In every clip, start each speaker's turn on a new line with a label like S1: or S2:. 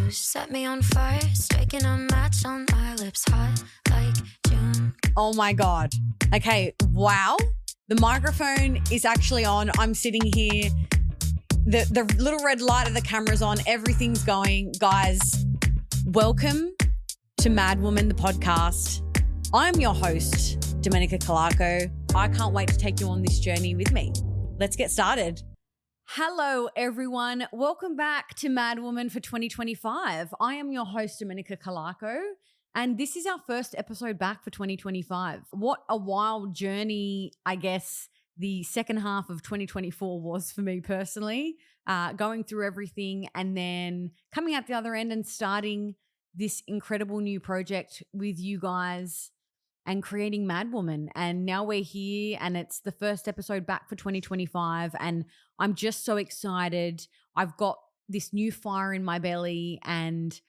S1: You set me on fire, striking a match on my lips, hot like June.
S2: Oh my God. Okay, wow. The microphone is actually on. I'm sitting here. The little red light of the camera's on. Everything's going. Guys, welcome to Mad Woman, the podcast. I'm your host, Domenica Calarco. I can't wait to take you on this journey with me. Let's get started. Hello, everyone. Welcome back to Mad Woman for 2025. I am your host, Domenica Calarco, and this is our first episode back for 2025. What a wild journey, I guess, the second half of 2024 was for me personally, going through everything and then coming out the other end and starting this incredible new project with you guys and creating Mad Woman. And now we're here and it's the first episode back for 2025 and I'm just so excited. I've got this new fire in my belly and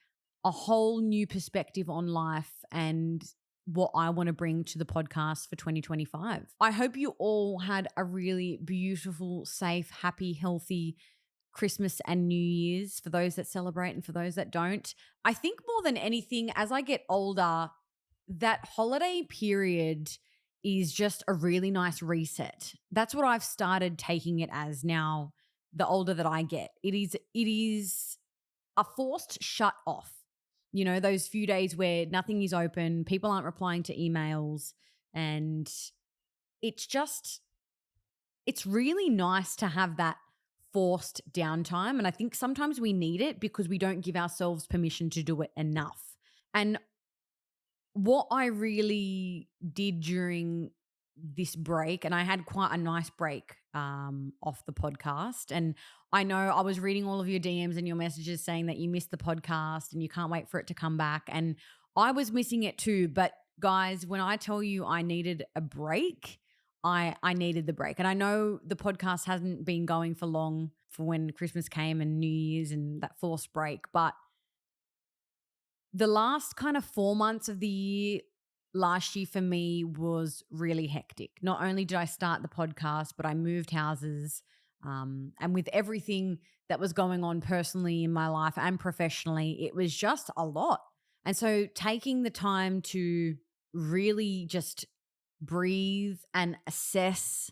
S2: a whole new perspective on life and what I want to bring to the podcast for 2025. I hope you all had a really beautiful, safe, happy, healthy Christmas and New Year's for those that celebrate and for those that don't. I think more than anything, as I get older, that holiday period is just a really nice reset. That's what I've started taking it as now, the older that I get. It is a forced shut off. You know, those few days where nothing is open, people aren't replying to emails, and it's really nice to have that forced downtime. And I think sometimes we need it because we don't give ourselves permission to do it enough. And what I really did during this break, and I had quite a nice break off the podcast. And I know I was reading all of your DMs and your messages saying that you missed the podcast and you can't wait for it to come back. And I was missing it too. But guys, when I tell you I needed a break, I needed the break. And I know the podcast hasn't been going for long for when Christmas came and New Year's and that forced break. But the last kind of 4 months of the year last year for me was really hectic. Not only did I start the podcast, but I moved houses. And with everything that was going on personally in my life and professionally, it was just a lot. And so taking the time to really just breathe and assess,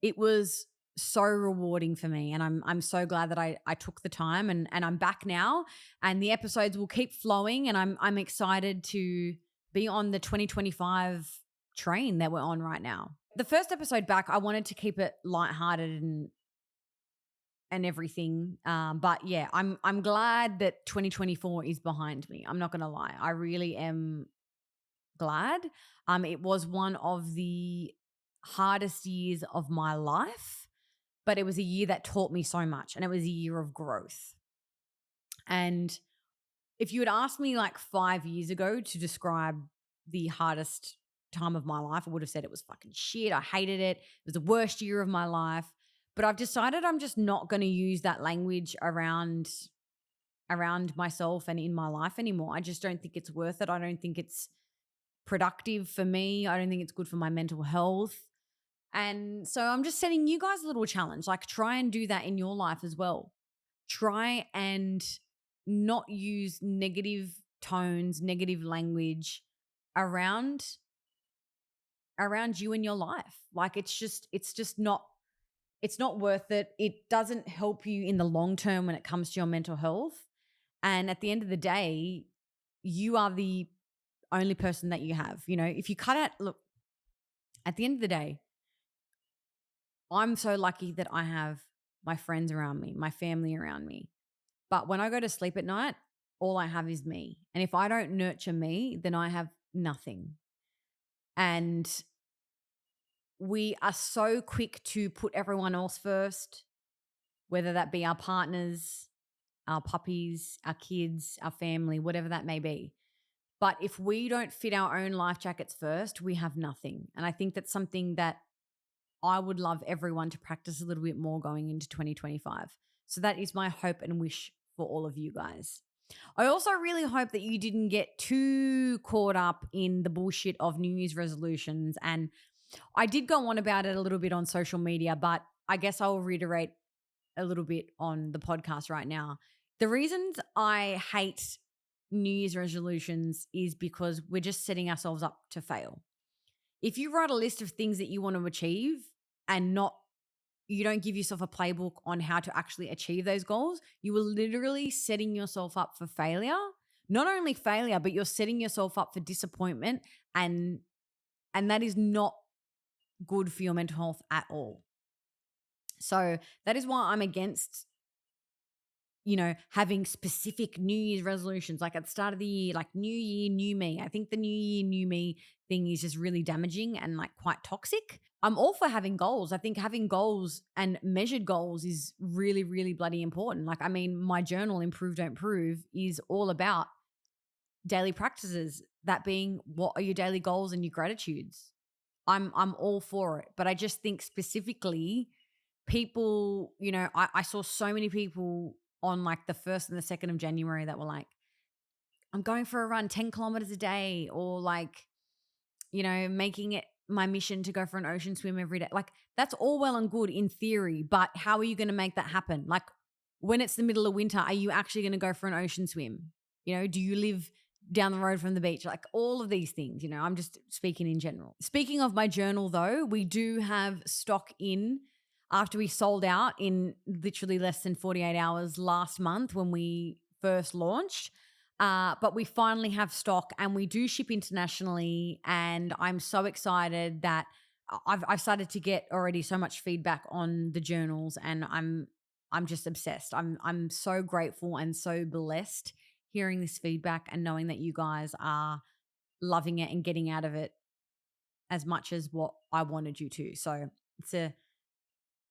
S2: it was so rewarding for me. And I'm so glad that I took the time and I'm back now and the episodes will keep flowing and I'm excited to be on the 2025 train that we're on right now. The first episode back, I wanted to keep it lighthearted and everything. But yeah, I'm glad that 2024 is behind me. I'm not going to lie. I really am glad. It was one of the hardest years of my life, but it was a year that taught me so much and it was a year of growth. And if you had asked me like 5 years ago to describe the hardest time of my life, I would have said it was fucking shit. I hated it. It was the worst year of my life. But I've decided I'm just not going to use that language around myself and in my life anymore. I just don't think it's worth it. I don't think it's productive for me. I don't think it's good for my mental health. And so I'm just setting you guys a little challenge, like try and do that in your life as well. Try and not use negative tones, negative language around you in your life. Like it's just not worth it. It doesn't help you in the long term when it comes to your mental health. And at the end of the day, you are the only person that you have. You know, if you cut out, look, at the end of the day, I'm so lucky that I have my friends around me, my family around me. But when I go to sleep at night, all I have is me. And if I don't nurture me, then I have nothing. And we are so quick to put everyone else first, whether that be our partners, our puppies, our kids, our family, whatever that may be. But if we don't fit our own life jackets first, we have nothing. And I think that's something that I would love everyone to practice a little bit more going into 2025. So that is my hope and wish for all of you guys. I also really hope that you didn't get too caught up in the bullshit of New Year's resolutions. And I did go on about it a little bit on social media, but I guess I'll reiterate a little bit on the podcast right now. The reasons I hate New Year's resolutions is because we're just setting ourselves up to fail. If you write a list of things that you want to achieve and you don't give yourself a playbook on how to actually achieve those goals, you are literally setting yourself up for failure. Not only failure, but you're setting yourself up for disappointment, and that is not good for your mental health at all. So that is why I'm against, having specific New Year's resolutions, like at the start of the year, like new year, new me. I think the new year, new me thing is just really damaging and like quite toxic. I'm all for having goals. I think having goals and measured goals is really, really bloody important. Like, I mean, my journal, Improve, Don't Prove, is all about daily practices, that being what are your daily goals and your gratitudes. I'm all for it. But I just think specifically people, I saw so many people on like the 1st and the 2nd of January that were like, I'm going for a run 10 kilometers a day, or like, making it my mission to go for an ocean swim every day. Like, that's all well and good in theory, but how are you going to make that happen? Like, when it's the middle of winter, are you actually going to go for an ocean swim? Do you live down the road from the beach? Like, all of these things, I'm just speaking in general. Speaking of my journal though, we do have stock in after we sold out in literally less than 48 hours last month when we first launched. But we finally have stock, and we do ship internationally. And I'm so excited that I've started to get already so much feedback on the journals, and I'm just obsessed. I'm so grateful and so blessed hearing this feedback and knowing that you guys are loving it and getting out of it as much as what I wanted you to. So it's a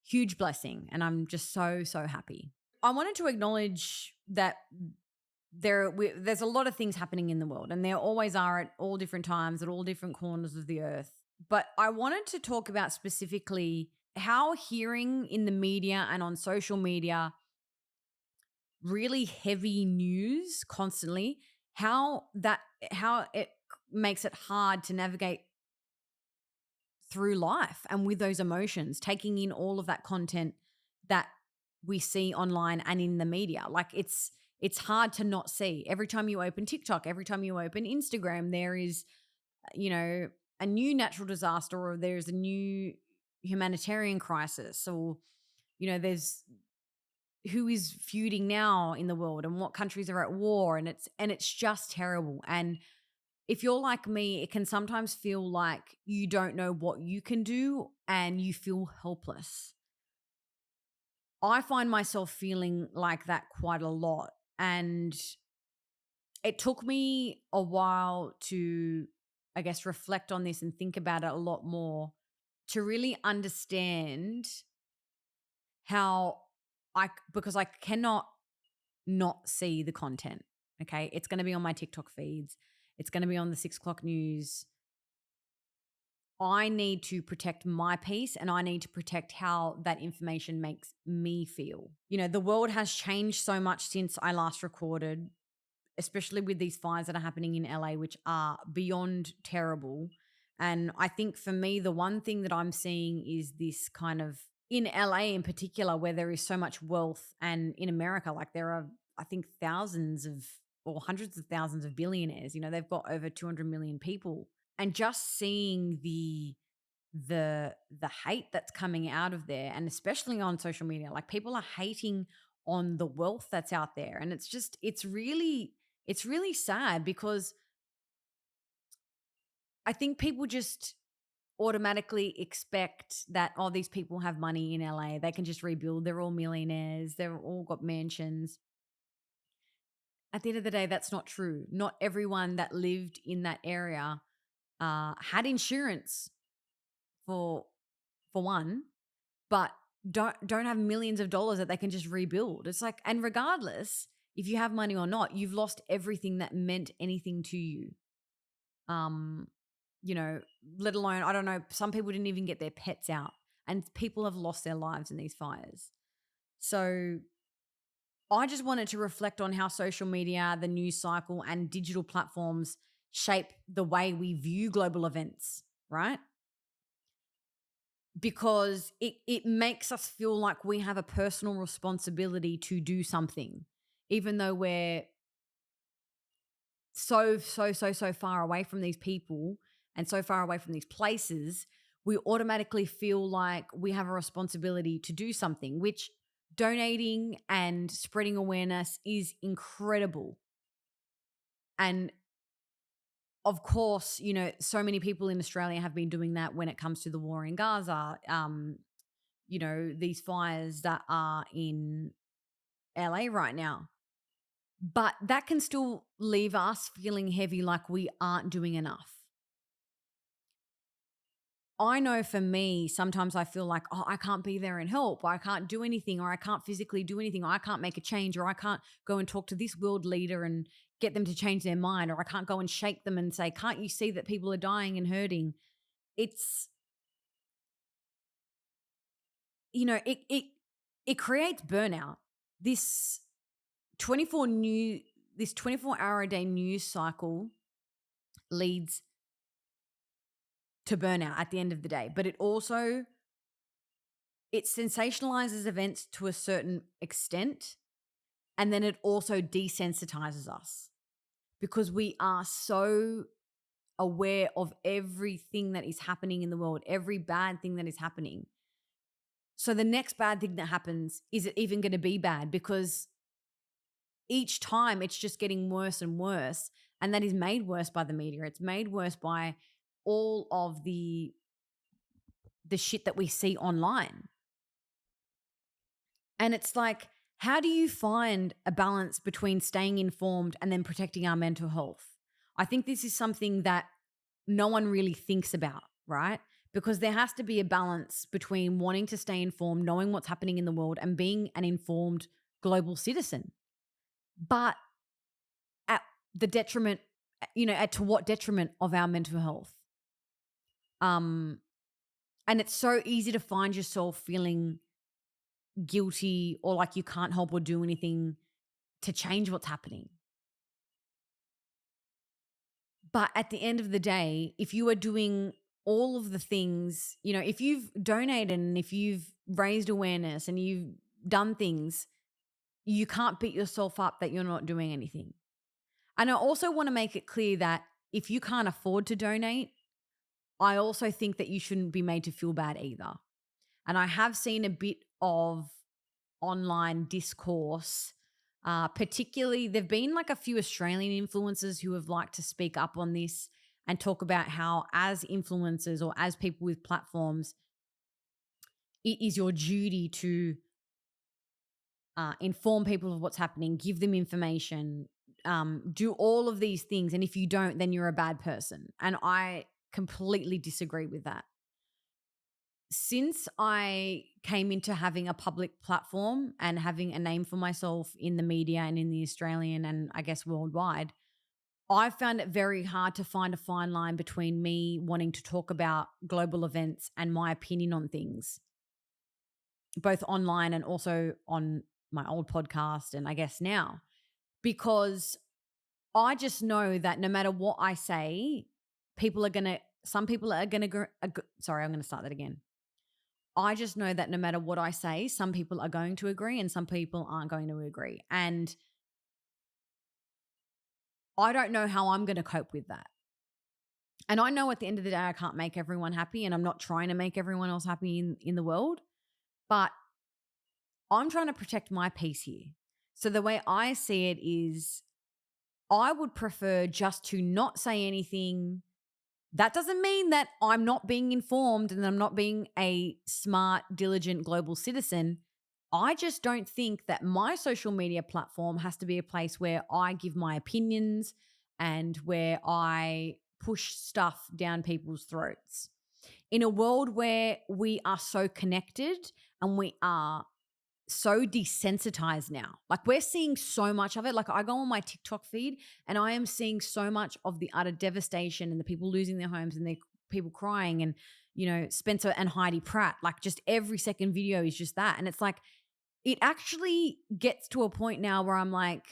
S2: huge blessing, and I'm just so, so happy. I wanted to acknowledge that there's a lot of things happening in the world, and there always are at all different times, at all different corners of the earth. But I wanted to talk about specifically how hearing in the media and on social media really heavy news constantly, how it makes it hard to navigate through life and with those emotions, taking in all of that content that we see online and in the media. Like, it's hard to not see. Every time you open TikTok, every time you open Instagram, there is, a new natural disaster, or there's a new humanitarian crisis, or, there's who is feuding now in the world and what countries are at war. And it's just terrible. And if you're like me, it can sometimes feel like you don't know what you can do and you feel helpless. I find myself feeling like that quite a lot. And it took me a while to, I guess, reflect on this and think about it a lot more, to really understand because I cannot not see the content. Okay. It's going to be on my TikTok feeds. It's going to be on the 6 o'clock news. I need to protect my peace, and I need to protect how that information makes me feel. The world has changed so much since I last recorded, especially with these fires that are happening in LA, which are beyond terrible. And I think for me, the one thing that I'm seeing is this kind of, in LA in particular, where there is so much wealth, and in America, like, there are, I think, thousands of or hundreds of thousands of billionaires. They've got over 200 million people. And just seeing the hate that's coming out of there, and especially on social media, like, people are hating on the wealth that's out there. And it's really sad, because I think people just automatically expect that, oh, these people have money in LA, they can just rebuild, they're all millionaires, they've all got mansions. At the end of the day, that's not true. Not everyone that lived in that area had insurance for one, but don't have millions of dollars that they can just rebuild. It's like, and regardless if you have money or not, you've lost everything that meant anything to you. Let alone, I don't know, some people didn't even get their pets out, and people have lost their lives in these fires. So I just wanted to reflect on how social media, the news cycle, and digital platforms shape the way we view global events, right? Because it makes us feel like we have a personal responsibility to do something. even though we're so far away from these people and so far away from these places, we automatically feel like we have a responsibility to do something, which donating and spreading awareness is incredible. And of course, you know, so many people in Australia have been doing that when it comes to the war in Gaza, you know, these fires that are in LA right now. But that can still leave us feeling heavy, like we aren't doing enough. I know for me, sometimes I feel like, oh, I can't be there and help, or I can't do anything, or I can't physically do anything, or I can't make a change, or I can't go and talk to this world leader and get them to change their mind, or I can't go and shake them and say, can't you see that people are dying and hurting? It's, you know, it creates burnout. This 24-hour a day news cycle leads to burnout at the end of the day, but it sensationalizes events to a certain extent, and then it also desensitizes us because we are so aware of everything that is happening in the world, every bad thing that is happening. So the next bad thing that happens, is it even going to be bad? Because each time it's just getting worse and worse, and that is made worse by the media. It's made worse by all of the shit that we see online. And it's like, how do you find a balance between staying informed and then protecting our mental health? I think this is something that no one really thinks about, right? Because there has to be a balance between wanting to stay informed, knowing what's happening in the world, and being an informed global citizen. But at the detriment, you know, to what detriment of our mental health? And it's so easy to find yourself feeling guilty or like you can't help or do anything to change what's happening. But at the end of the day, if you are doing all of the things, you know, if you've donated and if you've raised awareness and you've done things, you can't beat yourself up that you're not doing anything. And I also want to make it clear that if you can't afford to donate, I also think that you shouldn't be made to feel bad either. And I have seen a bit of online discourse, particularly there've been like a few Australian influencers who have liked to speak up on this and talk about how as influencers or as people with platforms, it is your duty to inform people of what's happening, give them information, do all of these things. And if you don't, then you're a bad person. And I completely disagree with that. Since I came into having a public platform and having a name for myself in the media and in the Australian and I guess worldwide, I found it very hard to find a fine line between me wanting to talk about global events and my opinion on things, both online and also on my old podcast and I guess now, because I just know that no matter what I say, some people are going to, sorry, I'm going to start that again. I just know that no matter what I say, some people are going to agree and some people aren't going to agree. And I don't know how I'm going to cope with that. And I know at the end of the day, I can't make everyone happy and I'm not trying to make everyone else happy in the world, but I'm trying to protect my peace here. So the way I see it is I would prefer just to not say anything. That doesn't mean that I'm not being informed and I'm not being a smart, diligent global citizen. I just don't think that my social media platform has to be a place where I give my opinions and where I push stuff down people's throats. In a world where we are so connected and we are so desensitized now. Like we're seeing so much of it. Like I go on my TikTok feed and I am seeing so much of the utter devastation and the people losing their homes and the people crying and, you know, Spencer and Heidi Pratt, like just every second video is just that. And it's like, it actually gets to a point now where I'm like,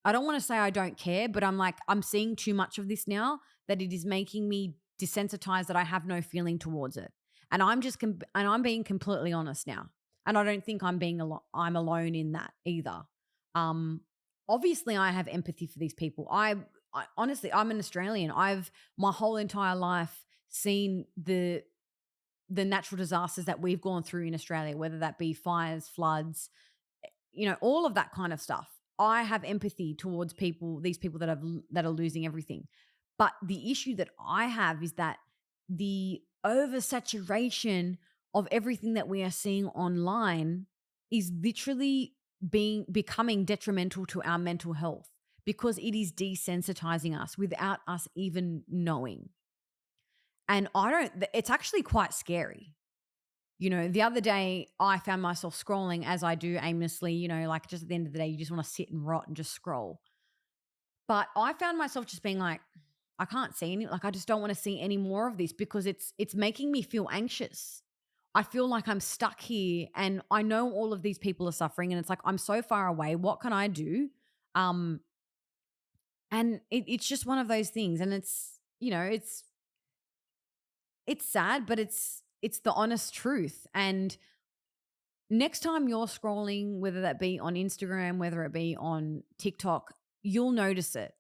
S2: I don't want to say I don't care, but I'm like, I'm seeing too much of this now that it is making me desensitized that I have no feeling towards it. And I'm being completely honest now. And I don't think I'm alone in that either. obviously I have empathy for these people. I honestly, I'm an Australian. I've my whole entire life seen the natural disasters that we've gone through in Australia, whether that be fires, floods, all of that kind of stuff. I have empathy towards these people that are losing everything. But the issue that I have is that the oversaturation of everything that we are seeing online is literally becoming detrimental to our mental health because it is desensitizing us without us even knowing. And it's actually quite scary. The other day I found myself scrolling as I do aimlessly, like just at the end of the day, you just want to sit and rot and just scroll. But I found myself just being like, I can't see I just don't want to see any more of this because it's making me feel anxious. I feel like I'm stuck here and I know all of these people are suffering and it's like, I'm so far away. What can I do? And it's just one of those things. And it's sad, but it's the honest truth. And next time you're scrolling, whether that be on Instagram, whether it be on TikTok, you'll notice it.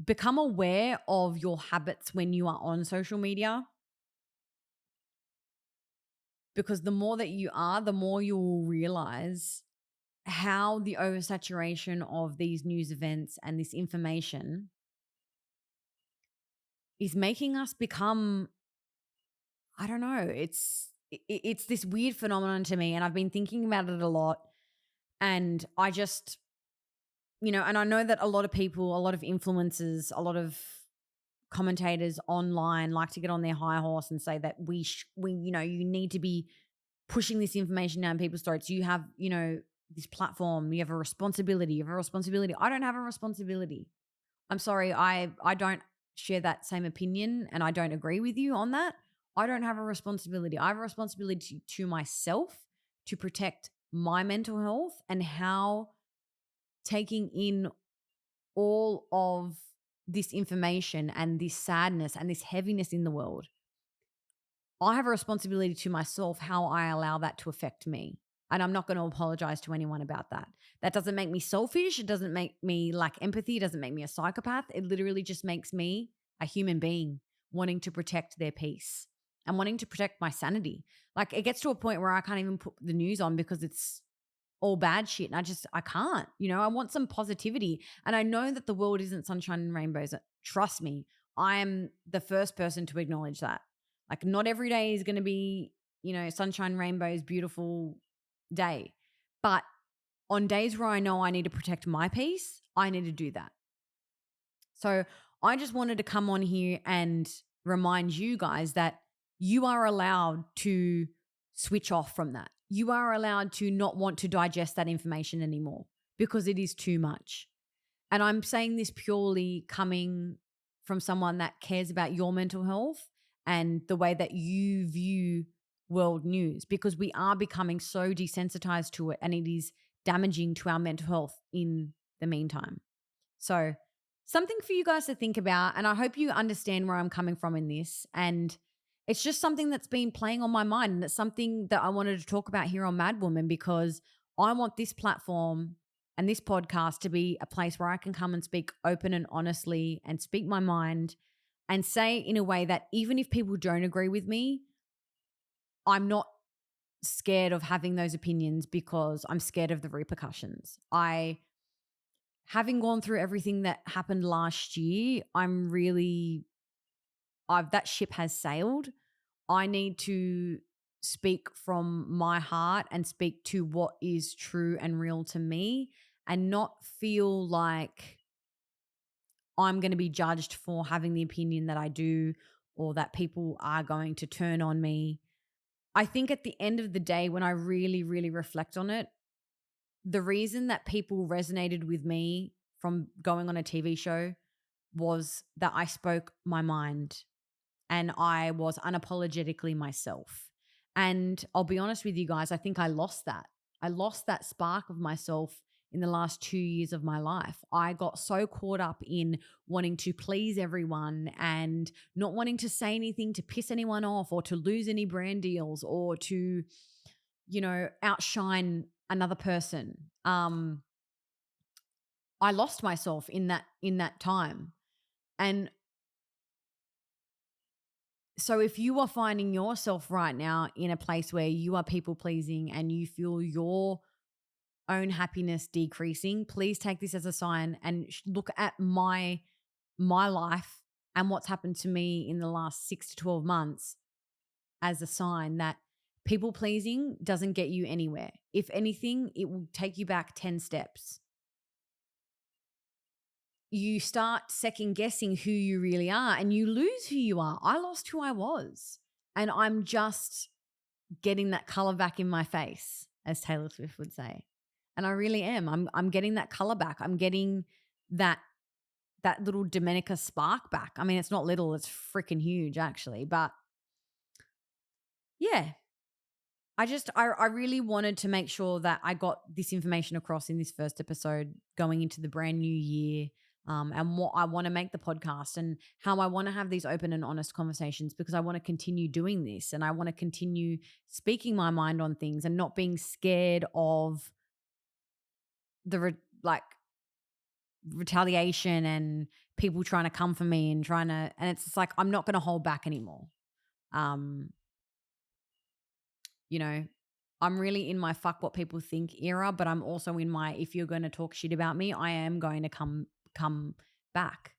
S2: Become aware of your habits when you are on social media. Because the more that you are, the more you will realize how the oversaturation of these news events and this information is making us become, I don't know, it's this weird phenomenon to me. And I've been thinking about it a lot. And I just, and I know that a lot of people, a lot of influencers, a lot of commentators online like to get on their high horse and say that we you need to be pushing this information down people's throats. You have, this platform, you have a responsibility. I don't have a responsibility. I'm sorry, I don't share that same opinion and I don't agree with you on that. I don't have a responsibility. I have a responsibility to myself to protect my mental health and how taking in all of this information and this sadness and this heaviness in the world, I have a responsibility to myself how I allow that to affect me. And I'm not going to apologize to anyone about that. That doesn't make me selfish. It doesn't make me lack empathy. It doesn't make me a psychopath. It literally just makes me a human being wanting to protect their peace and wanting to protect my sanity. Like it gets to a point where I can't even put the news on because it's all bad shit. And I can't, I want some positivity. And I know that the world isn't sunshine and rainbows. Trust me, I am the first person to acknowledge that. Like not every day is going to be, sunshine, rainbows, beautiful day. But on days where I know I need to protect my peace, I need to do that. So I just wanted to come on here and remind you guys that you are allowed to switch off from that. You are allowed to not want to digest that information anymore because it is too much. And I'm saying this purely coming from someone that cares about your mental health and the way that you view world news, because we are becoming so desensitized to it and it is damaging to our mental health in the meantime. So something for you guys to think about, and I hope you understand where I'm coming from in this. And it's just something that's been playing on my mind, and it's something that I wanted to talk about here on Mad Woman because I want this platform and this podcast to be a place where I can come and speak open and honestly and speak my mind and say in a way that even if people don't agree with me, I'm not scared of having those opinions because I'm scared of the repercussions. Having gone through everything that happened last year, that ship has sailed. I need to speak from my heart and speak to what is true and real to me and not feel like I'm going to be judged for having the opinion that I do or that people are going to turn on me. I think at the end of the day, when I really, really reflect on it, the reason that people resonated with me from going on a TV show was that I spoke my mind and I was unapologetically myself. And I'll be honest with you guys, I think I lost that. I lost that spark of myself in the last 2 years of my life. I got so caught up in wanting to please everyone and not wanting to say anything to piss anyone off or to lose any brand deals or to, outshine another person. I lost myself in that time. And so if you are finding yourself right now in a place where you are people pleasing and you feel your own happiness decreasing, please take this as a sign and look at my life and what's happened to me in the last 6 to 12 months as a sign that people pleasing doesn't get you anywhere. If anything, it will take you back 10 steps. You start second guessing who you really are and you lose who you are. I lost who I was, and I'm just getting that color back in my face, as Taylor Swift would say. And I really am. I'm getting that color back. I'm getting that little Domenica spark back. I mean, it's not little, it's freaking huge actually. But yeah, I really wanted to make sure that I got this information across in this first episode going into the brand new year, and what I want to make the podcast and how I want to have these open and honest conversations, because I want to continue doing this and I want to continue speaking my mind on things and not being scared of the retaliation and people trying to come for me and it's just like, I'm not going to hold back anymore. You know, I'm really in my fuck what people think era, but I'm also in my, if you're going to talk shit about me, I am going to come back.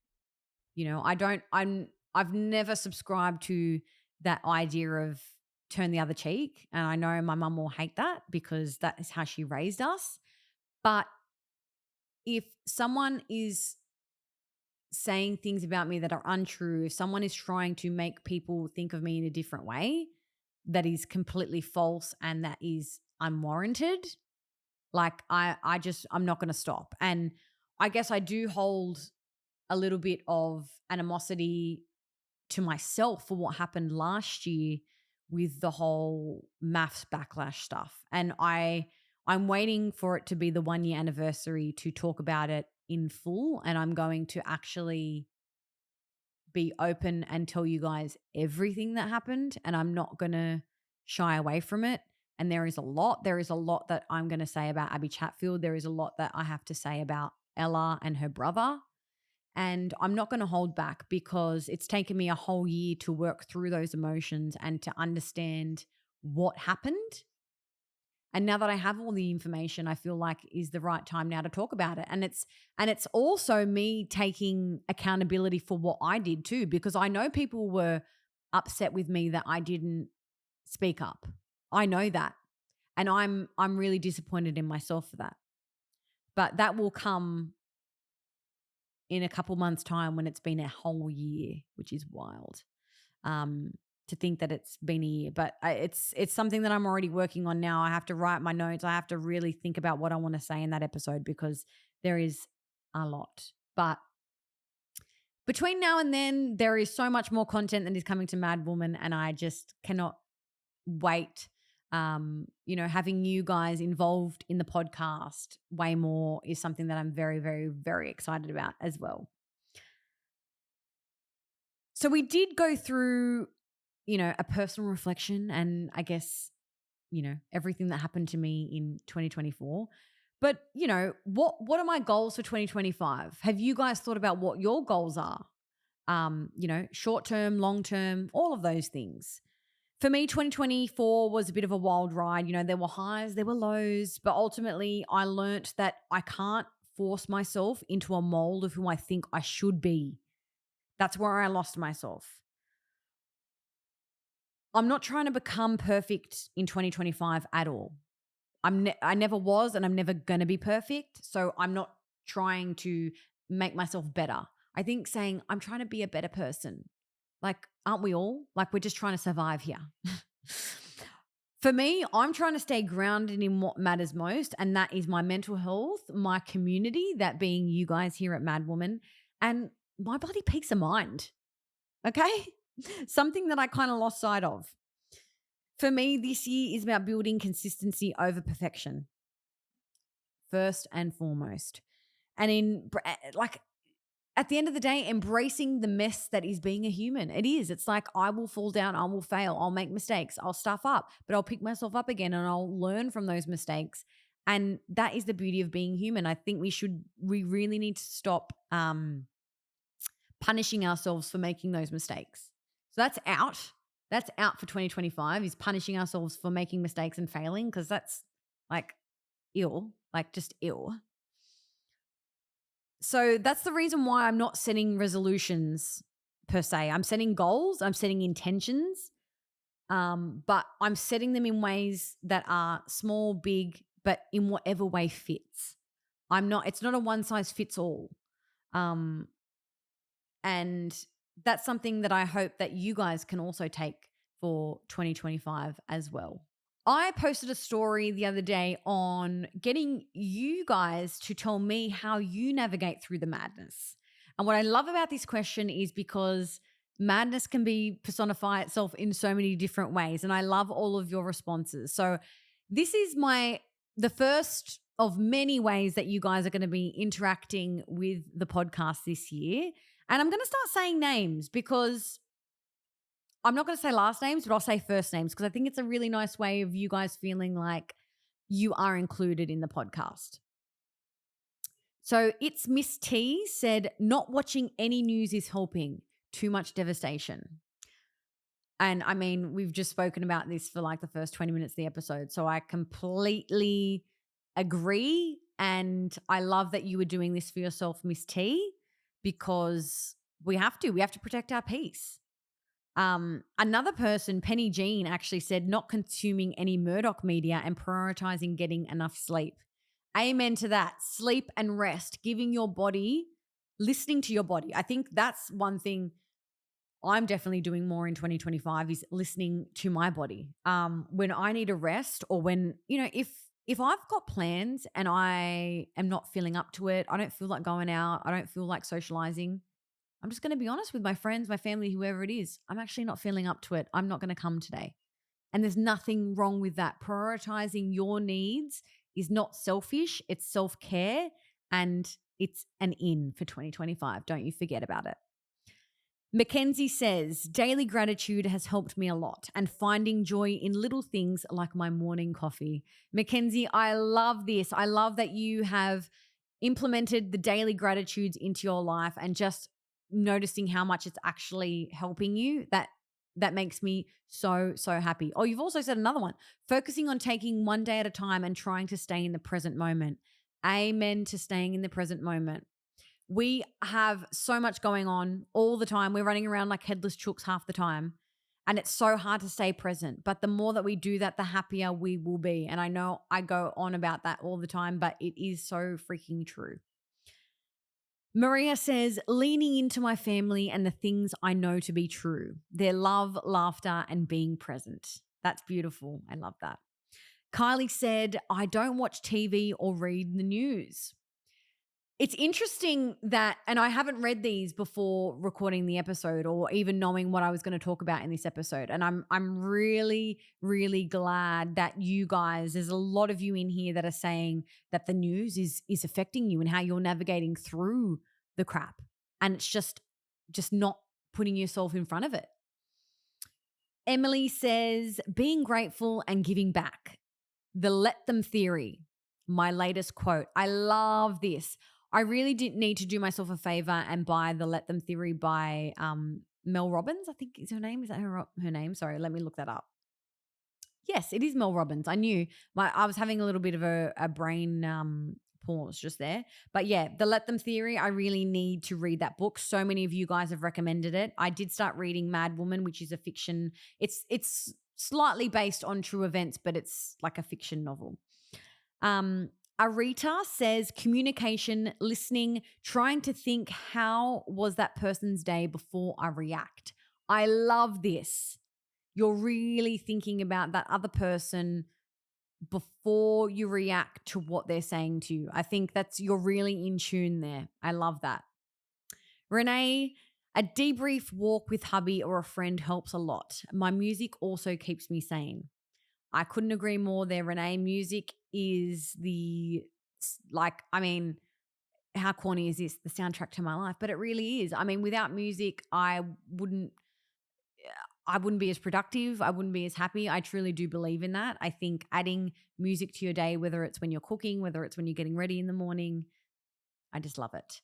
S2: You know, I've never subscribed to that idea of turn the other cheek. And I know my mum will hate that because that is how she raised us. But if someone is saying things about me that are untrue, if someone is trying to make people think of me in a different way that is completely false and that is unwarranted, like I'm not going to stop. And I guess I do hold a little bit of animosity to myself for what happened last year with the whole maths backlash stuff. And I'm waiting for it to be the 1 year anniversary to talk about it in full. And I'm going to actually be open and tell you guys everything that happened. And I'm not going to shy away from it. And there is a lot that I'm going to say about Abby Chatfield. There is a lot that I have to say about Ella and her brother. And I'm not going to hold back because it's taken me a whole year to work through those emotions and to understand what happened. And now that I have all the information, I feel like is the right time now to talk about it. And it's also me taking accountability for what I did too, because I know people were upset with me that I didn't speak up. I know that. And I'm really disappointed in myself for that. But that will come in a couple months' time when it's been a whole year, which is wild. To think that it's been a year, but it's something that I'm already working on now. I have to write my notes. I have to really think about what I want to say in that episode because there is a lot. But between now and then, there is so much more content that is coming to Mad Woman, and I just cannot wait. Having you guys involved in the podcast way more is something that I'm very, very, very excited about as well. So we did go through a personal reflection and I guess, everything that happened to me in 2024. But, what are my goals for 2025? Have you guys thought about what your goals are? Short term, long term, all of those things. For me, 2024 was a bit of a wild ride. There were highs, there were lows, but ultimately I learnt that I can't force myself into a mold of who I think I should be. That's where I lost myself. I'm not trying to become perfect in 2025 at all. I never was and I'm never going to be perfect. So I'm not trying to make myself better. I think saying I'm trying to be a better person. Like, aren't we all? Like, we're just trying to survive here. For me, I'm trying to stay grounded in what matters most. And that is my mental health, my community, that being you guys here at Mad Woman, and my bloody peace of mind. Okay? Something that I kind of lost sight of. For me, this year is about building consistency over perfection, first and foremost. And at the end of the day, embracing the mess that is being a human. It is. It's like I will fall down, I will fail, I'll make mistakes, I'll stuff up, but I'll pick myself up again and I'll learn from those mistakes And that is the beauty of being human. I think we really need to stop punishing ourselves for making those mistakes. So that's out. That's out for 2025, is punishing ourselves for making mistakes and failing, because that's like ill, like just ill. So that's the reason why I'm not setting resolutions per se. I'm setting goals, I'm setting intentions, but I'm setting them in ways that are small, big, but in whatever way fits. It's not a one size fits all. And that's something that I hope that you guys can also take for 2025 as well. I posted a story the other day on getting you guys to tell me how you navigate through the madness. And what I love about this question is because madness can be personify itself in so many different ways. And I love all of your responses. So this is the first of many ways that you guys are going to be interacting with the podcast this year. And I'm going to start saying names, because I'm not going to say last names, but I'll say first names, because I think it's a really nice way of you guys feeling like you are included in the podcast. So it's Miss T said, not watching any news is helping. Too much devastation. And I mean, we've just spoken about this for like the first 20 minutes of the episode. So I completely agree. And I love that you were doing this for yourself, Miss T, because we have to protect our peace. Another person, Penny Jean, actually said not consuming any Murdoch media and prioritizing getting enough sleep. Amen to that. Sleep and rest, giving your body, listening to your body. I think that's one thing I'm definitely doing more in 2025 is listening to my body. When I need a rest, or when, if I've got plans and I am not feeling up to it, I don't feel like going out, I don't feel like socializing, I'm just going to be honest with my friends, my family, whoever it is. I'm actually not feeling up to it. I'm not going to come today. And there's nothing wrong with that. Prioritizing your needs is not selfish. It's self-care, and it's an in for 2025. Don't you forget about it. Mackenzie says, daily gratitude has helped me a lot, and finding joy in little things like my morning coffee. Mackenzie, I love this. I love that you have implemented the daily gratitudes into your life and just noticing how much it's actually helping you. That makes me so, so happy. Oh, you've also said another one, focusing on taking one day at a time and trying to stay in the present moment. Amen to staying in the present moment. We have so much going on all the time. We're running around like headless chooks half the time, and it's so hard to stay present. But the more that we do that, the happier we will be. And I know I go on about that all the time, but it is so freaking true. Maria says, leaning into my family and the things I know to be true, their love, laughter, and being present. That's beautiful. I love that. Kylie said, I don't watch TV or read the news. It's interesting that, and I haven't read these before recording the episode or even knowing what I was going to talk about in this episode. And I'm really, really glad that you guys, there's a lot of you in here that are saying that the news is affecting you and how you're navigating through the crap. And it's just not putting yourself in front of it. Emily says, being grateful and giving back. The let them theory, my latest quote. I love this. I really did need to do myself a favor and buy the Let Them Theory by Mel Robbins, I think is her name. Is that her name? Sorry, let me look that up. Yes, it is Mel Robbins. I knew. I was having a little bit of a brain pause just there. But yeah, the Let Them Theory, I really need to read that book. So many of you guys have recommended it. I did start reading Mad Woman, which is a fiction. It's slightly based on true events, but it's like a fiction novel. Arita says communication, listening, trying to think, how was that person's day before I react? I love this. You're really thinking about that other person before you react to what they're saying to you. I think you're really in tune there. I love that. Renee, a debrief walk with hubby or a friend helps a lot. My music also keeps me sane. I couldn't agree more there, Renee. Music is how corny is this? The soundtrack to my life. But it really is. I mean, without music, I I wouldn't be as productive. I wouldn't be as happy. I truly do believe in that. I think adding music to your day, whether it's when you're cooking, whether it's when you're getting ready in the morning, I just love it.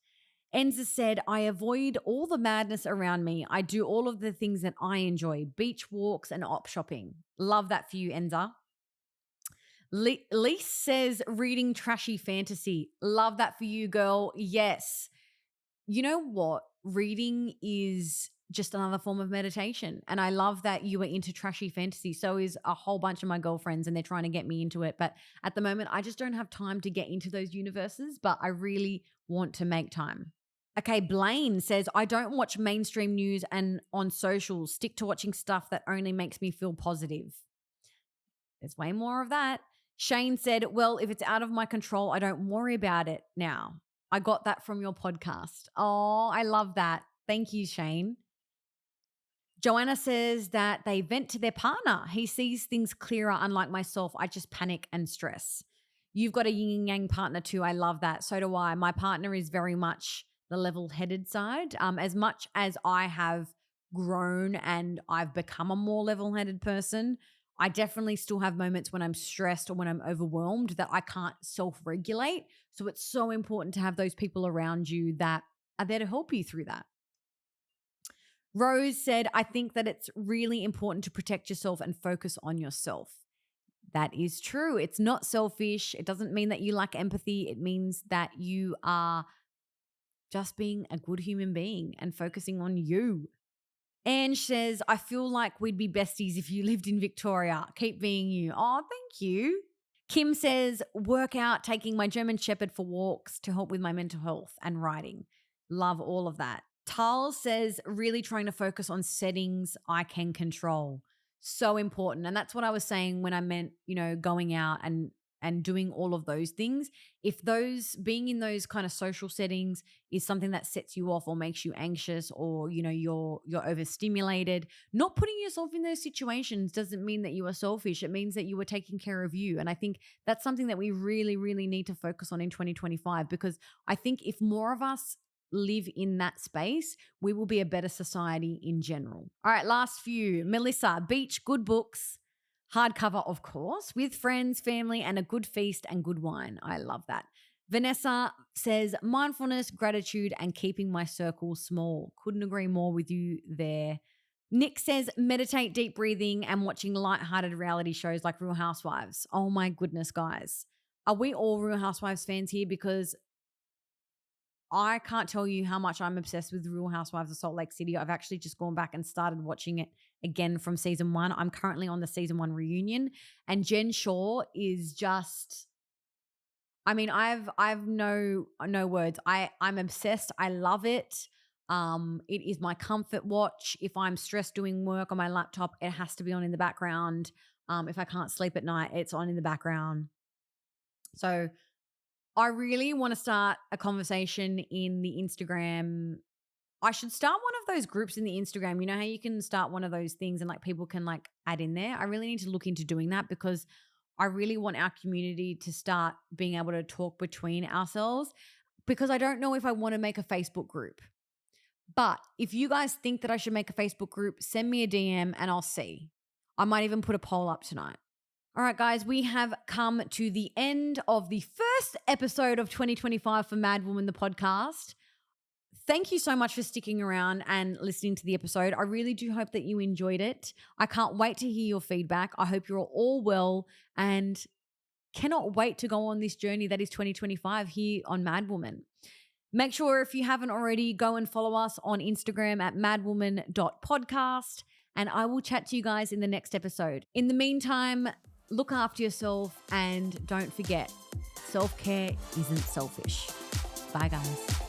S2: Enza said, I avoid all the madness around me. I do all of the things that I enjoy, beach walks and op shopping. Love that for you, Enza. Lise says, reading trashy fantasy. Love that for you, girl. Yes. You know what? Reading is just another form of meditation. And I love that you are into trashy fantasy. So is a whole bunch of my girlfriends, and they're trying to get me into it. But at the moment, I just don't have time to get into those universes, but I really want to make time. Okay, Blaine says, I don't watch mainstream news and on socials. Stick to watching stuff that only makes me feel positive. There's way more of that. Shane said, well, if it's out of my control, I don't worry about it now. I got that from your podcast. Oh, I love that. Thank you, Shane. Joanna says that they vent to their partner. He sees things clearer. Unlike myself, I just panic and stress. You've got a yin and yang partner too. I love that. So do I. My partner is very much the level-headed side. As much as I have grown and I've become a more level-headed person, I definitely still have moments when I'm stressed or when I'm overwhelmed that I can't self-regulate. So it's so important to have those people around you that are there to help you through that. Rose said, I think that it's really important to protect yourself and focus on yourself. That is true. It's not selfish. It doesn't mean that you lack empathy. It means that you are just being a good human being and focusing on you. Ange says, I feel like we'd be besties if you lived in Victoria. Keep being you. Oh, thank you. Kim says, work out, taking my German Shepherd for walks to help with my mental health and writing. Love all of that. Tal says, really trying to focus on settings I can control. So important. And that's what I was saying when I meant, going out and doing all of those things. If being in those kind of social settings is something that sets you off or makes you anxious, or, you're overstimulated, not putting yourself in those situations doesn't mean that you are selfish. It means that you are taking care of you. And I think that's something that we really, really need to focus on in 2025, because I think if more of us live in that space, we will be a better society in general. All right, last few. Melissa, beach, good books, hardcover, of course, with friends, family, and a good feast and good wine. I love that. Vanessa says, mindfulness, gratitude, and keeping my circle small. Couldn't agree more with you there. Nick says, meditate, deep breathing, and watching lighthearted reality shows like Real Housewives. Oh my goodness, guys. Are we all Real Housewives fans here? Because I can't tell you how much I'm obsessed with Real Housewives of Salt Lake City. I've actually just gone back and started watching it again from season 1. I'm currently on the season 1 reunion, and Jen Shah is just, I've no words. I'm obsessed. I love it. It is my comfort watch. If I'm stressed doing work on my laptop, it has to be on in the background. If I can't sleep at night, it's on in the background. So I really want to start a conversation in the Instagram. I should start one of those groups in the Instagram. You know how you can start one of those things and like people can like add in there? I really need to look into doing that, because I really want our community to start being able to talk between ourselves, because I don't know if I want to make a Facebook group. But if you guys think that I should make a Facebook group, send me a DM and I'll see. I might even put a poll up tonight. All right, guys, we have come to the end of the first episode of 2025 for Mad Woman, the podcast. Thank you so much for sticking around and listening to the episode. I really do hope that you enjoyed it. I can't wait to hear your feedback. I hope you're all well and cannot wait to go on this journey that is 2025 here on Mad Woman. Make sure, if you haven't already, go and follow us on Instagram at madwoman.podcast, and I will chat to you guys in the next episode. In the meantime, look after yourself and don't forget, self-care isn't selfish. Bye, guys.